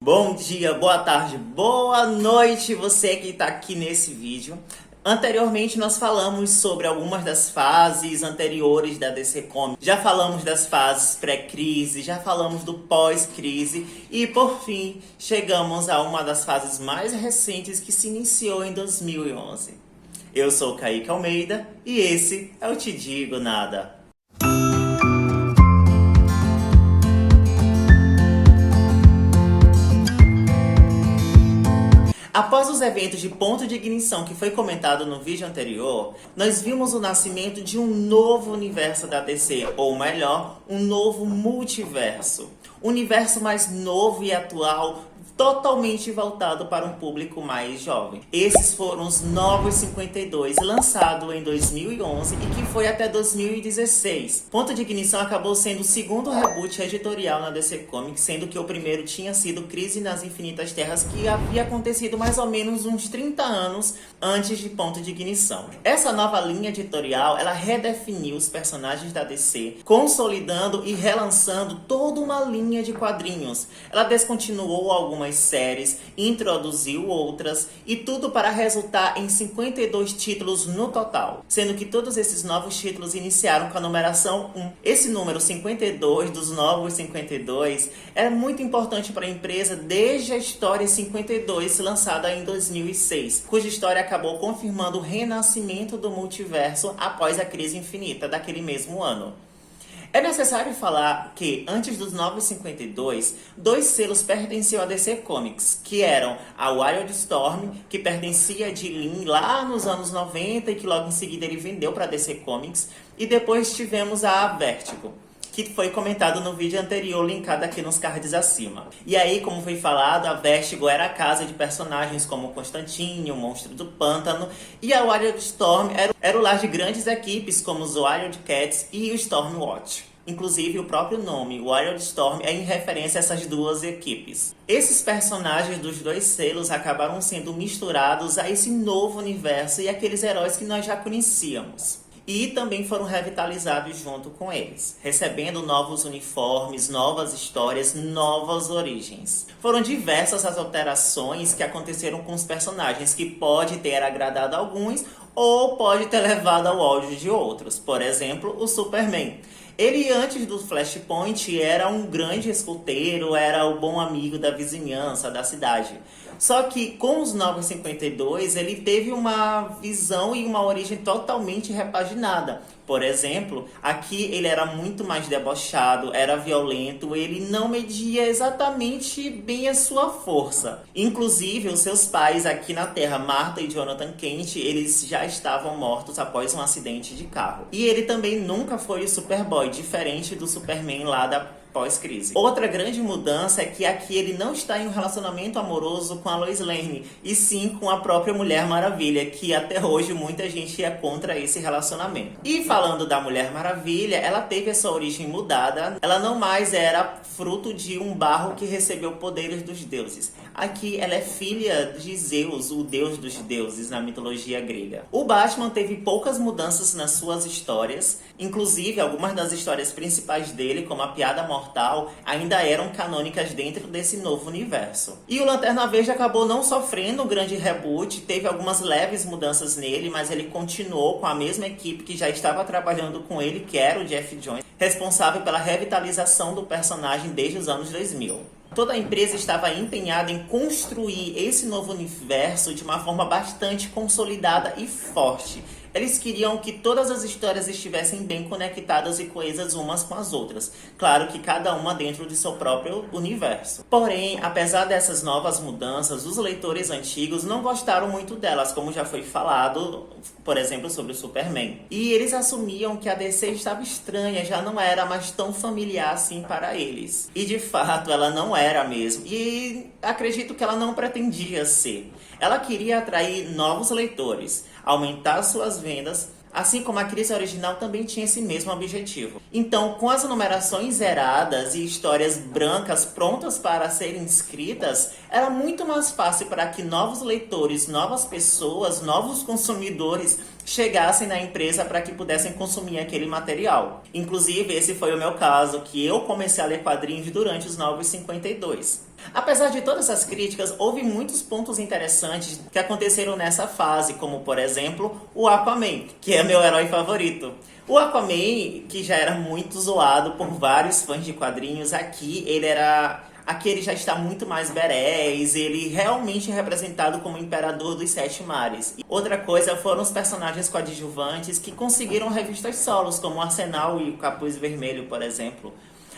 Bom dia, boa tarde, boa noite, você que está aqui nesse vídeo. Anteriormente nós falamos sobre algumas das fases anteriores da DC Comics. Já falamos das fases pré-crise, já falamos do pós-crise e por fim chegamos a uma das fases mais recentes que se iniciou em 2011. Eu sou Kaique Almeida e esse é o Te Digo Nada. Após os eventos de ponto de ignição que foi comentado no vídeo anterior, nós vimos o nascimento de um novo universo da DC, ou melhor, um novo multiverso. Um universo mais novo e atual, totalmente voltado para um público mais jovem. Esses foram os Novos 52, lançado em 2011 e que foi até 2016. Ponto de Ignição acabou sendo o segundo reboot editorial na DC Comics, sendo que o primeiro tinha sido Crise nas Infinitas Terras, que havia acontecido mais ou menos uns 30 anos antes de Ponto de Ignição. Essa nova linha editorial, ela redefiniu os personagens da DC, consolidando e relançando toda uma linha de quadrinhos. Ela descontinuou algumas séries, introduziu outras e tudo para resultar em 52 títulos no total, sendo que todos esses novos títulos iniciaram com a numeração 1. Esse número 52 dos Novos 52 é muito importante para a empresa desde a história 52, lançada em 2006, cuja história acabou confirmando o renascimento do multiverso após a crise infinita daquele mesmo ano. É necessário falar que, antes dos Novos 52, dois selos pertenciam à DC Comics, que eram a Wildstorm, que pertencia a Jim Lee lá nos anos 90 e que logo em seguida ele vendeu para a DC Comics, e depois tivemos a Vertigo, que foi comentado no vídeo anterior, linkado aqui nos cards acima. E aí, como foi falado, a Vertigo era a casa de personagens como Constantine, o Monstro do Pântano, e a Wildstorm era o lar de grandes equipes como os Wildcats e o Stormwatch. Inclusive, o próprio nome, Wildstorm, é em referência a essas duas equipes. Esses personagens dos dois selos acabaram sendo misturados a esse novo universo e aqueles heróis que nós já conhecíamos. E também foram revitalizados junto com eles, recebendo novos uniformes, novas histórias, novas origens. Foram diversas as alterações que aconteceram com os personagens, que pode ter agradado a alguns ou pode ter levado ao ódio de outros. Por exemplo, o Superman. Ele, antes do Flashpoint, era um grande escoteiro, era o bom amigo da vizinhança, da cidade. Só que com os Novos 52, ele teve uma visão e uma origem totalmente repaginada. Por exemplo, aqui ele era muito mais debochado, era violento, ele não media exatamente bem a sua força. Inclusive, os seus pais aqui na Terra, Martha e Jonathan Kent, eles já estavam mortos após um acidente de carro. E ele também nunca foi o Superboy, diferente do Superman lá da pós-crise. Outra grande mudança é que aqui ele não está em um relacionamento amoroso com a Lois Lane, e sim com a própria Mulher Maravilha, que até hoje muita gente é contra esse relacionamento. E falando da Mulher Maravilha, ela teve essa origem mudada, ela não mais era fruto de um barro que recebeu poderes dos deuses. Aqui ela é filha de Zeus, o deus dos deuses na mitologia grega. O Batman teve poucas mudanças nas suas histórias, inclusive algumas das histórias principais dele, como a Piada Mortal, ainda eram canônicas dentro desse novo universo. E o Lanterna Verde acabou não sofrendo um grande reboot, teve algumas leves mudanças nele, mas ele continuou com a mesma equipe que já estava trabalhando com ele, que era o Jeff Jones, responsável pela revitalização do personagem desde os anos 2000. Toda a empresa estava empenhada em construir esse novo universo de uma forma bastante consolidada e forte. Eles queriam que todas as histórias estivessem bem conectadas e coesas umas com as outras. Claro que cada uma dentro de seu próprio universo. Porém, apesar dessas novas mudanças, os leitores antigos não gostaram muito delas, como já foi falado, por exemplo, sobre o Superman. E eles assumiam que a DC estava estranha, já não era mais tão familiar assim para eles. E de fato, ela não era mesmo. E acredito que ela não pretendia ser. Ela queria atrair novos leitores, aumentar suas vendas, assim como a crise original também tinha esse mesmo objetivo. Então, com as numerações zeradas e histórias brancas prontas para serem escritas, era muito mais fácil para que novos leitores, novas pessoas, novos consumidores chegassem na empresa para que pudessem consumir aquele material. Inclusive, esse foi o meu caso, que eu comecei a ler quadrinhos durante os Novos 52. Apesar de todas essas críticas, houve muitos pontos interessantes que aconteceram nessa fase, como por exemplo, o Aquaman, que é meu herói favorito. O Aquaman, que já era muito zoado por vários fãs de quadrinhos, aqui ele já está muito mais badass, ele realmente é representado como o imperador dos sete mares. Outra coisa foram os personagens coadjuvantes que conseguiram revistas solos, como o Arsenal e o Capuz Vermelho, por exemplo.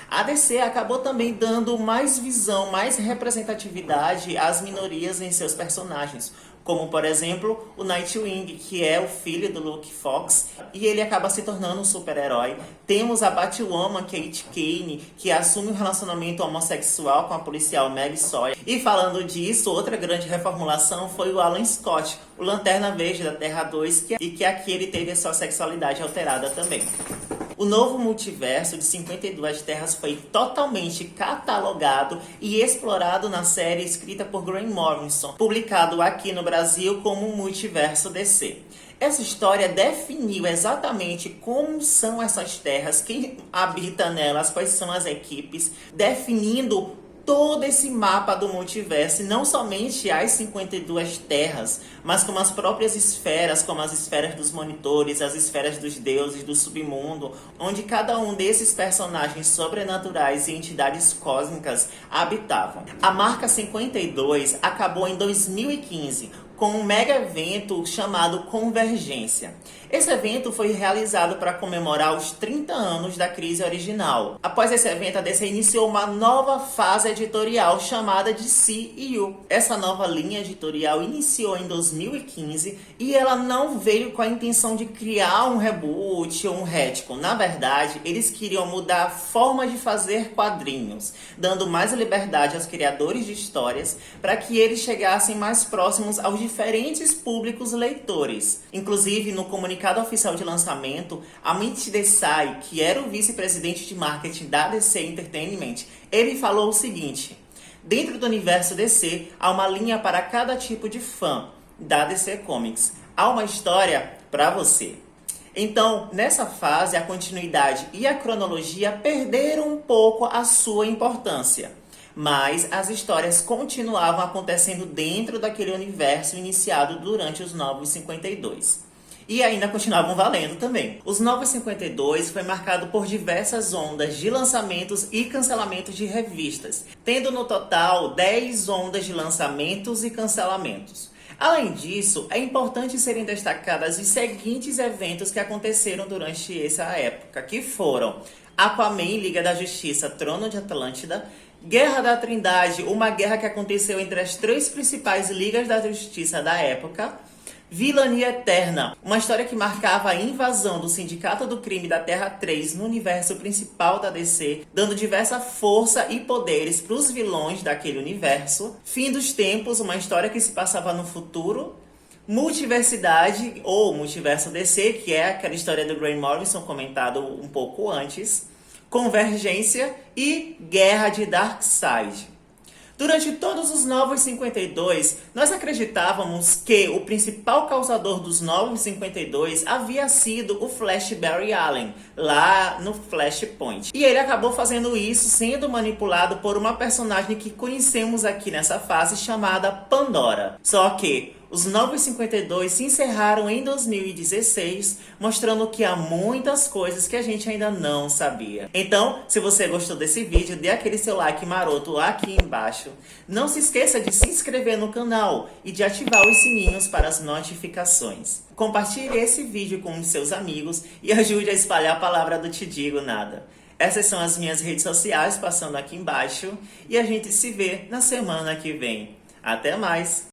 A DC acabou também dando mais visão, mais representatividade às minorias em seus personagens, como por exemplo o Nightwing, que é o filho do Luke Fox, e ele acaba se tornando um super-herói. Temos a Batwoman, Kate Kane, que assume um relacionamento homossexual com a policial Meg Sawyer. E falando disso, outra grande reformulação foi o Alan Scott, o Lanterna Verde da Terra 2, que aqui ele teve a sua sexualidade alterada também. O novo multiverso de 52 Terras foi totalmente catalogado e explorado na série escrita por Grant Morrison, publicado aqui no Brasil como Multiverso DC. Essa história definiu exatamente como são essas terras, quem habita nelas, quais são as equipes, definindo todo esse mapa do multiverso, e não somente as 52 terras, mas como as próprias esferas, como as esferas dos monitores, as esferas dos deuses, do submundo, onde cada um desses personagens sobrenaturais e entidades cósmicas habitavam. A marca 52 acabou em 2015, com um mega evento chamado Convergência. Esse evento foi realizado para comemorar os 30 anos da crise original. Após esse evento, a DC iniciou uma nova fase editorial chamada de CU. Essa nova linha editorial iniciou em 2015 e ela não veio com a intenção de criar um reboot ou um retcon. Na verdade, eles queriam mudar a forma de fazer quadrinhos, dando mais liberdade aos criadores de histórias para que eles chegassem mais próximos aos diferentes públicos leitores. Inclusive, no comunicado oficial de lançamento, Amit Desai, que era o vice-presidente de marketing da DC Entertainment, ele falou o seguinte: dentro do universo DC, há uma linha para cada tipo de fã da DC Comics. Há uma história para você. Então, nessa fase, a continuidade e a cronologia perderam um pouco a sua importância. Mas as histórias continuavam acontecendo dentro daquele universo iniciado durante os Novos 52. E ainda continuavam valendo também. Os Novos 52 foi marcado por diversas ondas de lançamentos e cancelamentos de revistas, tendo no total 10 ondas de lançamentos e cancelamentos. Além disso, é importante serem destacadas os seguintes eventos que aconteceram durante essa época, que foram Aquaman, Liga da Justiça, Trono de Atlântida, Guerra da Trindade, uma guerra que aconteceu entre as três principais ligas da justiça da época, Vilania Eterna, uma história que marcava a invasão do Sindicato do Crime da Terra 3 no universo principal da DC, dando diversa força e poderes para os vilões daquele universo. Fim dos Tempos, uma história que se passava no futuro. Multiversidade, ou Multiverso DC, que é aquela história do Grant Morrison comentado um pouco antes. Convergência e Guerra de Darkseid. Durante todos os Novos 52, nós acreditávamos que o principal causador dos Novos 52 havia sido o Flash Barry Allen, lá no Flashpoint. E ele acabou fazendo isso sendo manipulado por uma personagem que conhecemos aqui nessa fase chamada Pandora. Só que os Novos 52 se encerraram em 2016, mostrando que há muitas coisas que a gente ainda não sabia. Então, se você gostou desse vídeo, dê aquele seu like maroto aqui embaixo. Não se esqueça de se inscrever no canal e de ativar os sininhos para as notificações. Compartilhe esse vídeo com os seus amigos e ajude a espalhar a palavra do Te Digo Nada. Essas são as minhas redes sociais passando aqui embaixo e a gente se vê na semana que vem. Até mais!